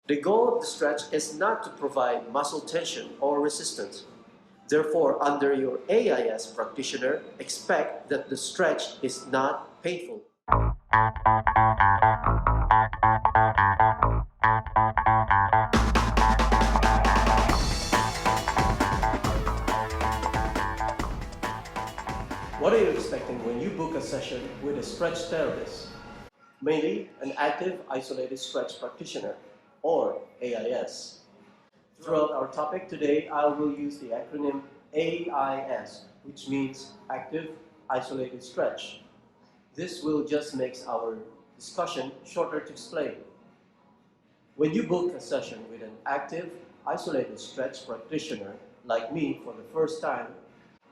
The goal of the stretch is not to provide muscle tension or resistance. Therefore, under your AIS practitioner, expect that the stretch is not painful. What are you expecting when you book a session with a stretch therapist? Mainly an active isolated stretch practitioner, or AIS. Throughout our topic today, I will use the acronym AIS, which means Active Isolated Stretch. This will just make our discussion shorter to explain. When you book a session with an active isolated stretch practitioner like me for the first time,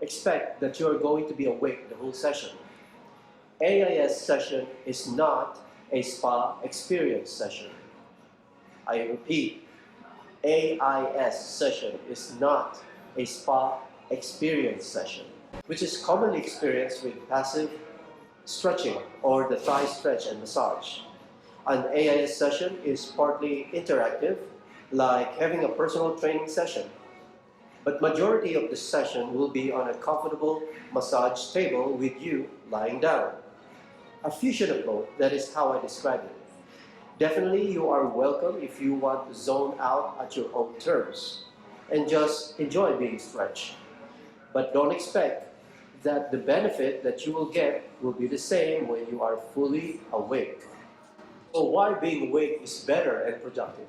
expect that you are going to be awake the whole session. AIS session is not a spa experience session. I repeat, AIS session is not a spa experience session, which is commonly experienced with passive stretching or the thigh stretch and massage. An AIS session is partly interactive, like having a personal training session. But majority of the session will be on a comfortable massage table with you lying down. A fusion approach, that is how I describe it. Definitely you are welcome if you want to zone out at your own terms and just enjoy being stretched. But don't expect that the benefit that you will get will be the same when you are fully awake. So why being awake is better and productive?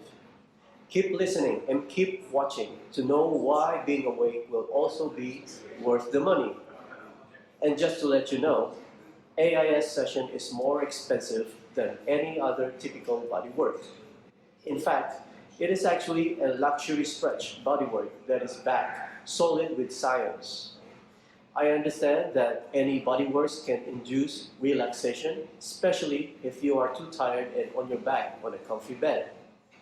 Keep listening and keep watching to know why being awake will also be worth the money. And just to let you know, AIS session is more expensive than any other typical bodywork. In fact, it is actually a luxury stretch bodywork that is backed solid with science. I understand that any bodyworks can induce relaxation, especially if you are too tired and on your back on a comfy bed.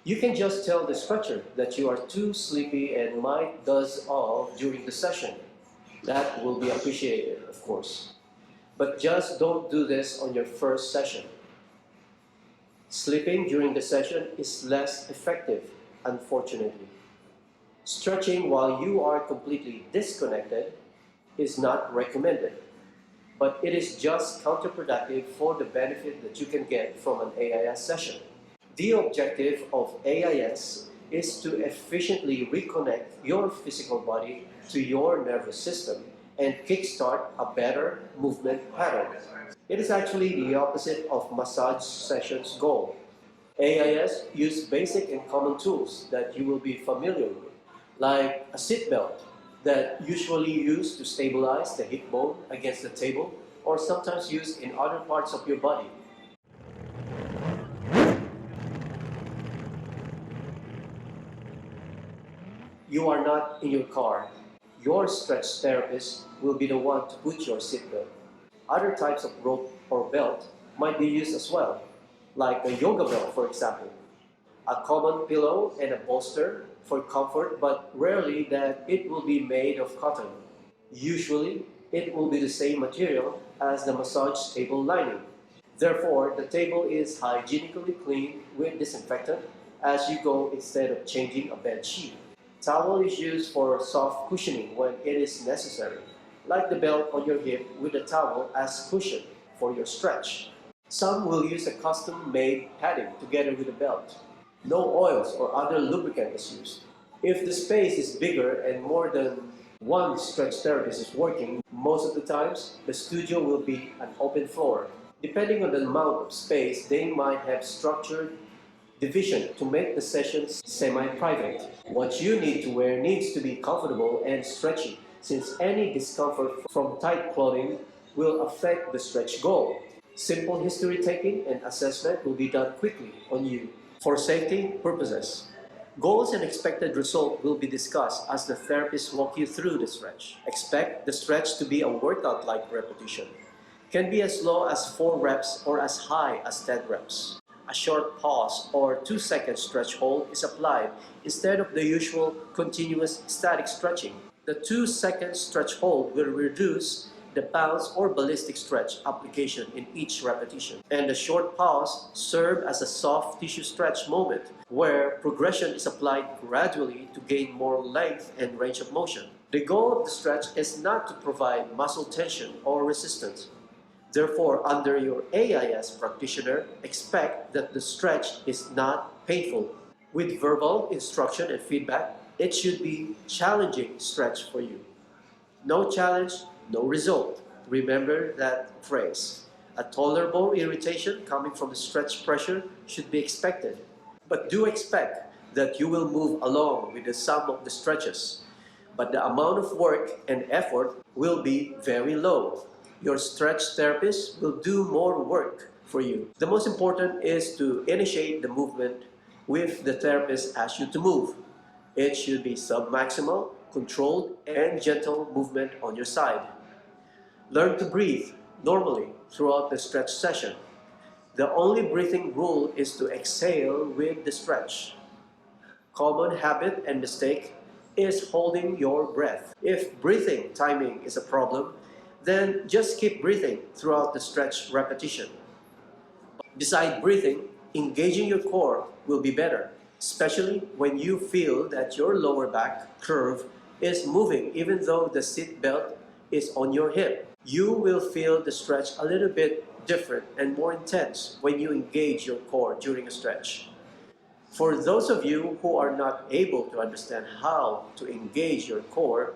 You can just tell the stretcher that you are too sleepy and might doze off during the session. That will be appreciated, of course. But just don't do this on your first session. Sleeping during the session is less effective, unfortunately. Stretching while you are completely disconnected is not recommended, but it is just counterproductive for the benefit that you can get from an AIS session. The objective of AIS is to efficiently reconnect your physical body to your nervous system and kickstart a better movement pattern. It is actually the opposite of massage session's goal. AIS use basic and common tools that you will be familiar with, like a seat belt that usually used to stabilize the hip bone against the table or sometimes used in other parts of your body. You are not in your car. Your stretch therapist will be the one to put your seatbelt. Other types of rope or belt might be used as well, like a yoga belt, for example. A common pillow and a bolster for comfort, but rarely that it will be made of cotton. Usually, it will be the same material as the massage table lining. Therefore, the table is hygienically cleaned with disinfectant as you go instead of changing a bed sheet. Towel is used for soft cushioning when it is necessary, like the belt on your hip with the towel as cushion for your stretch. Some will use a custom-made padding together with the belt. No oils or other lubricant is used. If the space is bigger and more than one stretch therapist is working, most of the times the studio will be an open floor. Depending on the amount of space, they might have structured division to make the sessions semi-private. What you need to wear needs to be comfortable and stretchy, since any discomfort from tight clothing will affect the stretch goal. Simple history taking and assessment will be done quickly on you for safety purposes. Goals and expected result will be discussed as the therapist walk you through the stretch. Expect the stretch to be a workout-like repetition. Can be as low as 4 reps or as high as 10 reps. A short pause or 2-second stretch hold is applied instead of the usual continuous static stretching. The 2-second stretch hold will reduce the bounce or ballistic stretch application in each repetition. And the short pause serves as a soft tissue stretch moment where progression is applied gradually to gain more length and range of motion. The goal of the stretch is not to provide muscle tension or resistance. Therefore, under your AIS practitioner, expect that the stretch is not painful. With verbal instruction and feedback, it should be challenging stretch for you. No challenge, no result. Remember that phrase. A tolerable irritation coming from the stretch pressure should be expected. But do expect that you will move along with the sum of the stretches. But the amount of work and effort will be very low. Your stretch therapist will do more work for you. The most important is to initiate the movement with the therapist asks you to move. It should be sub-maximal, controlled, and gentle movement on your side. Learn to breathe normally throughout the stretch session. The only breathing rule is to exhale with the stretch. Common habit and mistake is holding your breath. If breathing timing is a problem, then just keep breathing throughout the stretch repetition. Besides breathing, engaging your core will be better, especially when you feel that your lower back curve is moving even though the seat belt is on your hip. You will feel the stretch a little bit different and more intense when you engage your core during a stretch. For those of you who are not able to understand how to engage your core,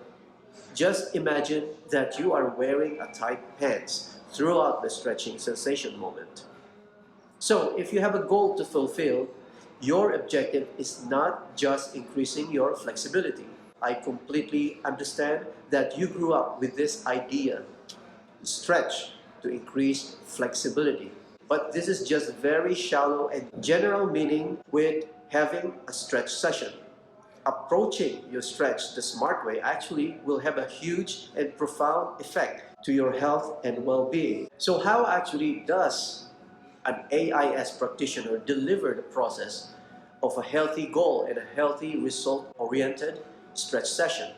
just imagine that you are wearing a tight pants throughout the stretching sensation moment. So if you have a goal to fulfill, your objective is not just increasing your flexibility. I completely understand that you grew up with this idea, stretch to increase flexibility. But this is just very shallow and general meaning with having a stretch session. Approaching your stretch the smart way actually will have a huge and profound effect to your health and well-being. So how actually does an AIS practitioner deliver the process of a healthy goal and a healthy result-oriented stretch session?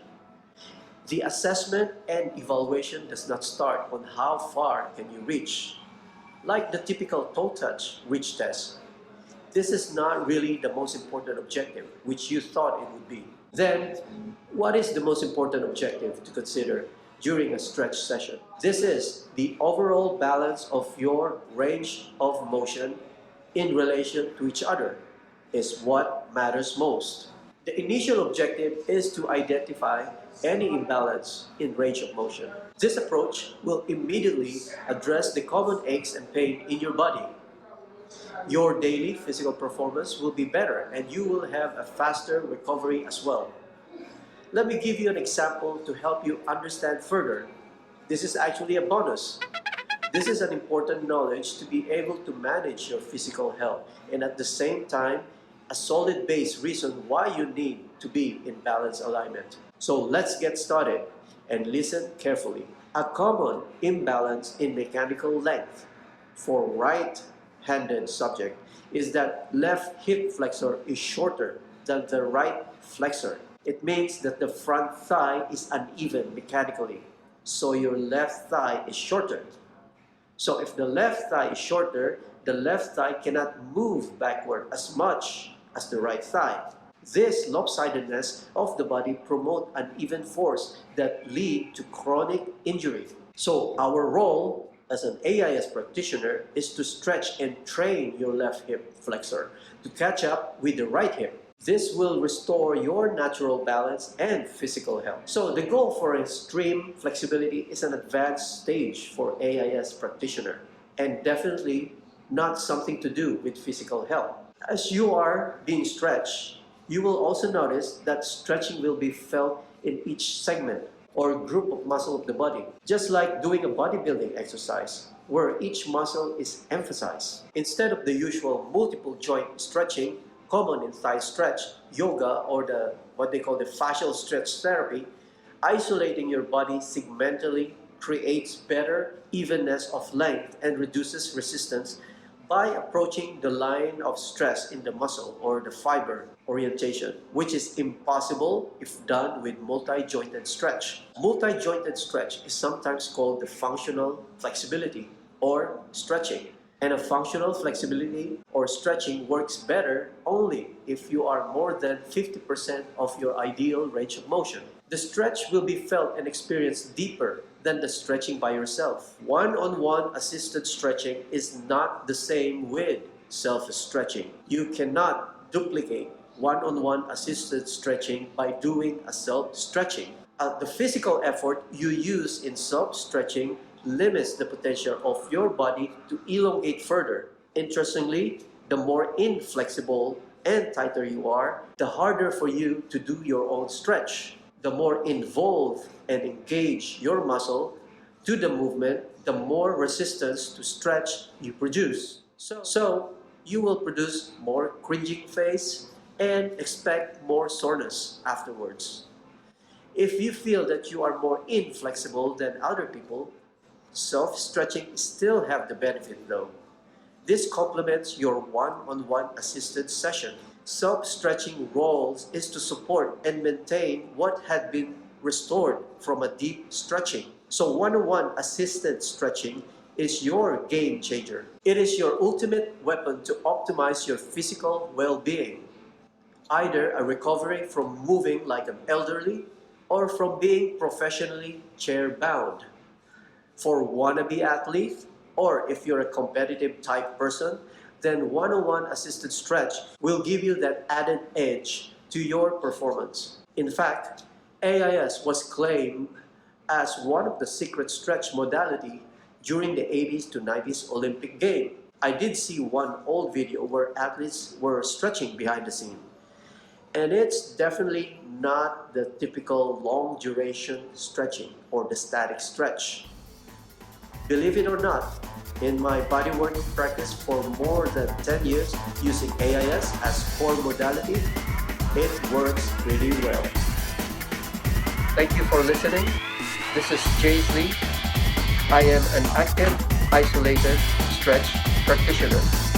The assessment and evaluation does not start on how far can you reach. Like the typical toe touch reach test, this is not really the most important objective, which you thought it would be. Then, what is the most important objective to consider during a stretch session? This is the overall balance of your range of motion in relation to each other is what matters most. The initial objective is to identify any imbalance in range of motion. This approach will immediately address the common aches and pain in your body. Your daily physical performance will be better and you will have a faster recovery as well. Let me give you an example to help you understand further. This is actually a bonus. This is an important knowledge to be able to manage your physical health and at the same time a solid base reason why you need to be in balanced alignment. So let's get started and listen carefully. A common imbalance in mechanical length for right-handed subject is that left hip flexor is shorter than the right flexor. It means that the front thigh is uneven mechanically, so your left thigh is shorter. So if the left thigh is shorter, the left thigh cannot move backward as much as the right thigh. This lopsidedness of the body promotes uneven force that lead to chronic injury. So our role as an AIS practitioner is to stretch and train your left hip flexor to catch up with the right hip. This will restore your natural balance and physical health. So the goal for extreme flexibility is an advanced stage for AIS practitioner and definitely not something to do with physical health. As you are being stretched, you will also notice that stretching will be felt in each segment or group of muscle of the body, just like doing a bodybuilding exercise where each muscle is emphasized. Instead of the usual multiple joint stretching common in thigh stretch, yoga, or what they call the fascial stretch therapy, isolating your body segmentally creates better evenness of length and reduces resistance by approaching the line of stress in the muscle or the fiber orientation, which is impossible if done with multi-jointed stretch. Multi-jointed stretch is sometimes called the functional flexibility or stretching. And a functional flexibility or stretching works better only if you are more than 50% of your ideal range of motion. The stretch will be felt and experienced deeper than the stretching by yourself. One-on-one assisted stretching is not the same with self-stretching. You cannot duplicate one-on-one assisted stretching by doing a self-stretching. The physical effort you use in self-stretching limits the potential of your body to elongate further. Interestingly, the more inflexible and tighter you are, the harder for you to do your own stretch. The more involved and engaged your muscle to the movement, the more resistance to stretch you produce. So you will produce more cringing face and expect more soreness afterwards. If you feel that you are more inflexible than other people, self-stretching still have the benefit though. This complements your one-on-one assisted session. Self-stretching roles is to support and maintain what had been restored from a deep stretching. So one-on-one assisted stretching is your game changer. It is your ultimate weapon to optimize your physical well-being, either a recovery from moving like an elderly or from being professionally chair-bound. For wannabe athlete, or if you're a competitive type person, then one-on-one assisted stretch will give you that added edge to your performance. In fact, AIS was claimed as one of the secret stretch modality during the 80s to 90s Olympic Games. I did see one old video where athletes were stretching behind the scene. And it's definitely not the typical long duration stretching or the static stretch. Believe it or not, in my bodywork practice for more than 10 years using AIS as core modality, it works really well. Thank you for listening. This is James Lee. I am an active, isolated stretch practitioner.